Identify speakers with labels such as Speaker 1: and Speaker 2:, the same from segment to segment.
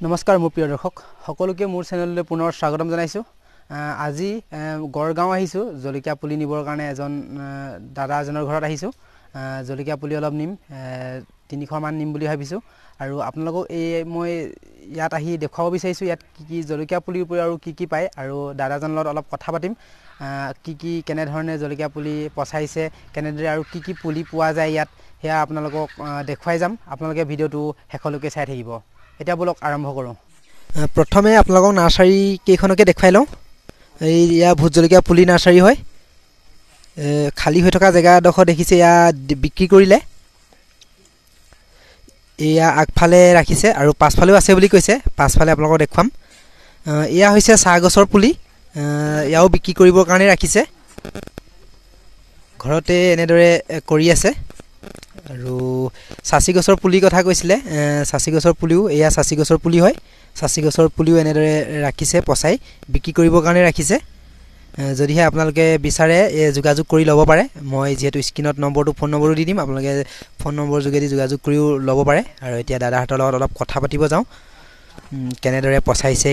Speaker 1: নমস্কাৰ মোৰ প্ৰিয় দৰ্শক সকলোকে মোৰ চেনেললৈ পুনৰ স্বাগতম জনাইছোঁ। আজি গড়গাঁও আহিছোঁ জলকীয়া পুলি নিবৰ কাৰণে এজন দাদা এজনৰ ঘৰত আহিছোঁ। জলকীয়া পুলি অলপ নিম 300 মান নিম বুলি ভাবিছোঁ আৰু আপোনালোকক মই ইয়াত আহি দেখুৱাব বিচাৰিছোঁ ইয়াত কি জলকীয়া পুলিৰ উপৰি আৰু কি পায় আৰু দাদাজনৰ লগত অলপ কথা পাতিম। কি কেনেধৰণে জলকীয়া পুলি পচাইছে কেনেদৰে আৰু কি পুলি পোৱা যায় ইয়াত সেয়া আপোনালোকক দেখুৱাই যাম। আপোনালোকে ভিডিঅ'টো শেষলৈকে চাই থাকিব। এতিয়া বলক আৰম্ভ কৰোঁ। প্ৰথমে আপোনালোকক নাৰ্চাৰী কেইখনকে দেখুৱাই লওঁ। এয়া ভোট জলকীয়া পুলি নাৰ্চাৰী হয়। খালী হৈ থকা জেগাডোখৰ দেখিছে এয়া বিক্ৰী কৰিলে। এয়া আগফালে ৰাখিছে আৰু পাছফালেও আছে বুলি কৈছে। পাছফালে আপোনালোকক দেখুৱাম। এয়া হৈছে চাহ গছৰ পুলি। এয়াও বিক্ৰী কৰিবৰ কাৰণে ৰাখিছে। ঘৰতে এনেদৰে কৰি আছে। আৰু চাচি গছৰ পুলিৰ কথা কৈছিলে। চাচি গছৰ পুলিও এয়া চাচি গছৰ পুলি হয়। চাচি গছৰ পুলিও এনেদৰে ৰাখিছে পচাই বিক্ৰী কৰিবৰ কাৰণে ৰাখিছে। যদিহে আপোনালোকে বিচাৰে যোগাযোগ কৰি ল'ব পাৰে। মই যিহেতু স্ক্ৰীনত ফোন নম্বৰটো দি দিম, আপোনালোকে ফোন নম্বৰ যোগেদি যোগাযোগ কৰিও ল'ব পাৰে। আৰু এতিয়া দাদাহঁতৰ লগত অলপ কথা পাতিব যাওঁ। কেনেদৰে পচাইছে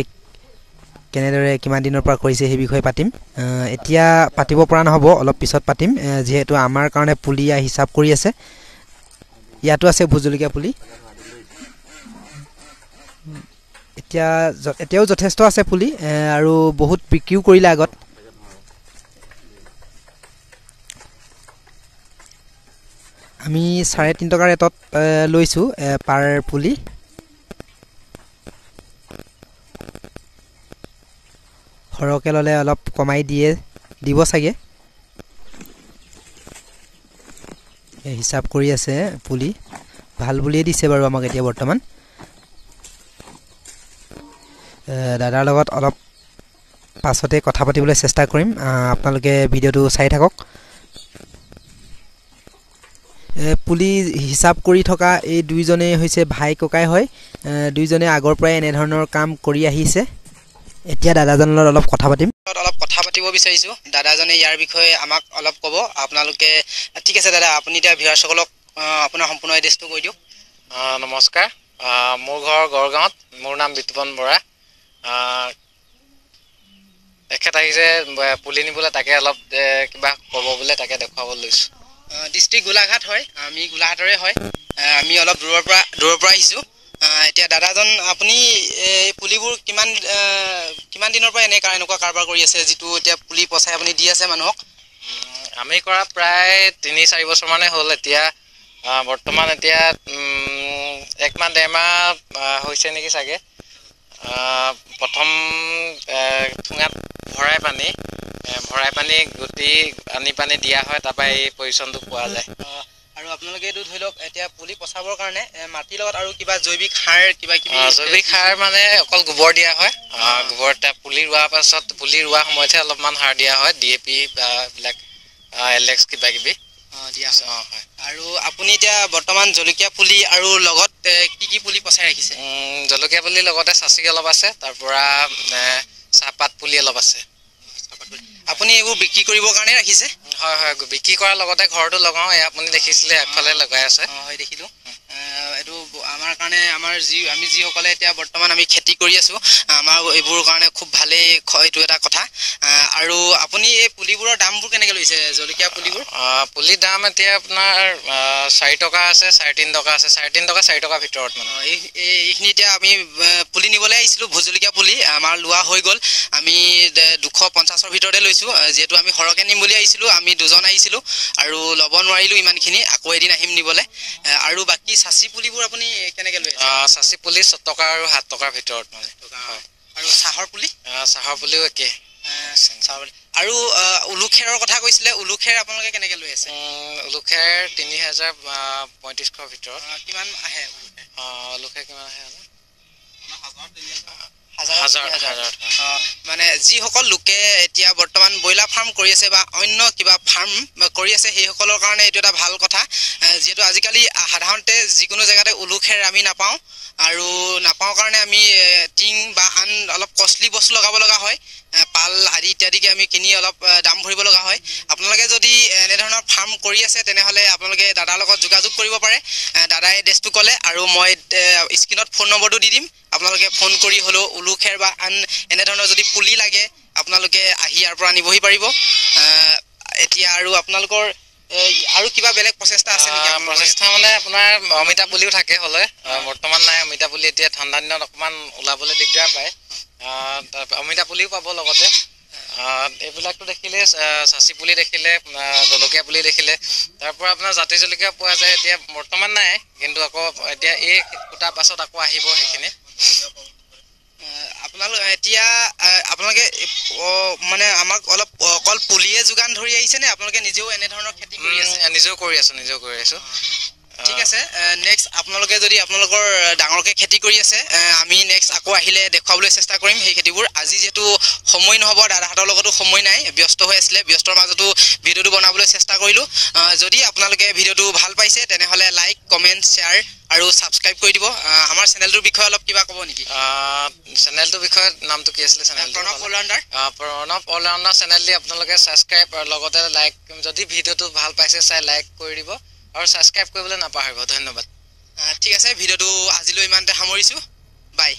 Speaker 1: কেনেদৰে কিমান দিনৰ পৰা কৰিছে সেই বিষয়ে পাতিম। এতিয়া পাতিব পৰা নহ'ব, অলপ পিছত পাতিম যিহেতু আমাৰ কাৰণে পুলি হিচাপ কৰি আছে। ইয়াতো আছে ভোট জলকীয়া পুলি। এতিয়াও যথেষ্ট আছে পুলি আৰু বহুত বিক্ৰীও কৰিলে আগত। আমি 3.5 টকা ৰেটত লৈছোঁ পাৰ পুলি। সৰহকৈ ল'লে অলপ কমাই দিব চাগে। হিচাপ কৰি আছে পুলি ভাল বুলিয়ে দিছে বাৰু আমাক এতিয়া বৰ্তমান। দাদাৰ লগত অলপ পাছতে কথা পাতিবলৈ চেষ্টা কৰিম। আপোনালোকে ভিডিঅ'টো চাই থাকক। পুলি হিচাপ কৰি থকা এই দুইজনেই হৈছে ভাই ককাই হয়। দুইজনে আগৰ পৰাই এনেধৰণৰ কাম কৰি আহিছে। এতিয়া দাদাজনৰ লগত অলপ কথা পাতিব বিচাৰিছোঁ। দাদাজনে ইয়াৰ বিষয়ে আমাক অলপ ক'ব। আপোনালোকে ঠিক আছে দাদা, আপুনি এতিয়া ভিউৱাৰ্ছসকলক আপোনাৰ সম্পূৰ্ণ এড্ৰেছটো কৈ দিয়ক।
Speaker 2: নমস্কাৰ, মোৰ ঘৰ গড়গাঁৱত। মোৰ নাম বিতুপন বৰা। এখেত আহিছে পুলি নিবলৈ, তাকে অলপ কিবা ক'ব বোলে, তাকে দেখুৱাব লৈছোঁ।
Speaker 1: ডিষ্ট্ৰিক্ট গোলাঘাট হয়, আমি গোলাঘাটৰে হয়। আমি অলপ দূৰৰ পৰা আহিছোঁ। এতিয়া দাদাজন আপুনি এই পুলিবোৰ কিমান দিনৰ পৰা এনেকুৱা কাৰবাৰ কৰি আছে, যিটো এতিয়া পুলি পচাই আপুনি দি আছে মানুহক?
Speaker 2: আমি কৰা প্ৰায় 3-4 বছৰমানেই হ'ল। এতিয়া বৰ্তমান 1-1.5 মাহ হৈছে নেকি চাগে। প্ৰথম ঠুঙাত ভৰাই পানী গুটি আনি পানী দিয়া হয়, তাৰপৰা এই পজিশ্যনটো পোৱা যায়।
Speaker 1: আৰু আপোনালোকে এইটো ধৰি লওক এতিয়া পুলি পচাবৰ কাৰণে মাটিৰ লগত আৰু কিবা জৈৱিক সাৰ
Speaker 2: জৈৱিক সাৰ মানে অকল গোবৰ দিয়া হয়। গোবৰ পুলি ৰোৱাৰ পাছত পুলি ৰোৱা সময়তহে অলপমান সাৰ দিয়া হয়, DAP বা এইবিলাক LX কিবা কিবি
Speaker 1: দিয়া হয়। আৰু আপুনি এতিয়া বৰ্তমান জলকীয়া পুলি আৰু লগত কি পুলি পচাই ৰাখিছে?
Speaker 2: জলকীয়া পুলিৰ লগতে চাচি অলপ আছে, তাৰপৰা চাহপাত পুলি অলপ আছে।
Speaker 1: আপুনি এইবোৰ বিক্ৰী কৰিবৰ কাৰণে ৰাখিছে?
Speaker 2: হয়, বিক্ৰী কৰাৰ লগতে ঘৰতো লগাওঁ। আপুনি দেখিছিলে আগফালে লগাই আছে।
Speaker 1: হয়, দেখিলোঁ। এইটো আমাৰ কাৰণে আমি যিসকলে এতিয়া বৰ্তমান আমি খেতি কৰি আছোঁ, আমাৰ এইবোৰৰ কাৰণে খুব ভালেই এইটো এটা কথা। আৰু আপুনি এই পুলিবোৰৰ দামবোৰ কেনেকৈ লৈছে জলকীয়া পুলিবোৰ?
Speaker 2: পুলিৰ দাম এতিয়া আপোনাৰ 4 টকা আছে, 3.5 টকা আছে। 3.5 টকা 4 টকাৰ ভিতৰত মানে।
Speaker 1: এইখিনি এতিয়া আমি পুলি নিবলৈ আহিছিলোঁ, ভোট জলকীয়া পুলি আমাৰ লোৱা হৈ গ'ল। আমি 250ৰ ভিতৰতে লৈছোঁ, যিহেতু আমি সৰহকৈ নিম বুলি আহিছিলোঁ। আমি 2জন আহিছিলোঁ আৰু ল'ব নোৱাৰিলোঁ ইমানখিনি। আকৌ এদিন আহিম নিবলৈ। আৰু বাকী চাচি পুলিবোৰ আপুনি কেনেকৈ লৈ আছে?
Speaker 2: চাচি পুলি 6 টকা আৰু 7 টকাৰ ভিতৰত মানে।
Speaker 1: আৰু চাহৰ পুলি?
Speaker 2: চাহৰ পুলিও একেই।
Speaker 1: আৰু উলুখেৰৰ কথা কৈছিলে, উলুখেৰ আপোনালোকে কেনেকৈ লৈ আছে?
Speaker 2: উলুখেৰ 3035ৰ ভিতৰত।
Speaker 1: কিমান আহে?
Speaker 2: উলুখেৰ কিমান আহে?
Speaker 1: হাজাৰ। মানে যিসকল লোকে এতিয়া বৰ্তমান ব্ৰইলাৰ ফাৰ্ম কৰি আছে বা অন্য কিবা ফাৰ্ম কৰি আছে, সেইসকলৰ কাৰণে এইটো এটা ভাল কথা। যিহেতু আজিকালি সাধাৰণতে যিকোনো জেগাতে উলুখেৰ আমি নাপাওঁ, আৰু নাপাওঁ কাৰণে আমি টিং বা আন অলপ কষ্টলি বস্তু লগাব লগা হয়। পাল আদি ইত্যাদিকে আমি কিনি অলপ দাম ভৰিব লগা হয় আপোনালোকে যদি এনেধৰণৰ ফাৰ্ম কৰি আছে তেনেহ'লে আপোনালোকে দাদাৰ লগত যোগাযোগ কৰিব পাৰে দাদাই এড্ৰেছটো ক'লে আৰু মই স্ক্ৰীনত ফোন নম্বৰটো দি দিম আপোনালোকে ফোন কৰি হ'লেও উলু খেৰ বা আন এনেধৰণৰ যদি পুলি লাগে আপোনালোকে আহি ইয়াৰ পৰা নিবহি পাৰিব এতিয়া আৰু আপোনালোকৰ আৰু কিবা বেলেগ প্ৰচেষ্টা আছে নেকি
Speaker 2: প্ৰচেষ্টা মানে আপোনাৰ অমিতা পুলিও থাকে হ'লে বৰ্তমান নাই অমিতা পুলি এতিয়া ঠাণ্ডা দিনত অকণমান ওলাবলৈ দিগদাৰ পায় অমিতা পুলিও পাব লগতে এইবিলাকতো দেখিলে চাচি পুলি দেখিলে জলকীয়া পুলি দেখিলে তাৰ পৰা আপোনাৰ জাতি জলকীয়া পোৱা যায় এতিয়া বৰ্তমান নাই কিন্তু আকৌ এতিয়া এই কুটাৰ পাছত আকৌ আহিব সেইখিনি আপোনালোক এতিয়া আপোনালোকে মানে আমাক অলপ অকল পুলিয়ে যোগান ধৰি আহিছে নে আপোনালোকে নিজেও এনেধৰণৰ খেতি কৰি আছে নিজেও কৰি আছোঁ
Speaker 1: ঠিক আছে নেক্সট আপোনালোকে যদি আপোনালোকৰ ডাঙৰকৈ খেতি কৰি আছে আমি নেক্সট আকৌ আহিলে দেখুৱাবলৈ চেষ্টা কৰিম সেই খেতিবোৰ আজি যিহেতু সময় নহ'ব দাদাহঁতৰ লগতো সময় নাই ব্যস্ত হৈ আছিলে ব্যস্তৰ মাজতো ভিডিঅ'টো বনাবলৈ চেষ্টা কৰিলোঁ যদি আপোনালোকে ভিডিঅ'টো ভাল পাইছে তেনেহ'লে লাইক কমেণ্ট শ্বেয়াৰ আৰু ছাবস্ক্ৰাইব কৰি দিব আমাৰ চেনেলটোৰ বিষয়ে অলপ কিবা ক'ব নেকি
Speaker 2: চেনেলটোৰ বিষয়ে নামটো কি আছিলে চেনেল প্ৰণৱ অলৰাউণ্ডাৰ চেনেল দি আপোনালোকে ছাবস্ক্ৰাইব আৰু লগতে লাইক যদি ভিডিঅ'টো ভাল পাইছে চাই লাইক কৰি দিব আৰু ছাবস্ক্ৰাইব কৰিবলৈ নাপাহৰিব ধন্যবাদ
Speaker 1: ঠিক আছে ভিডিঅ'টো আজিলৈ ইমানতে সামৰিছোঁ বাই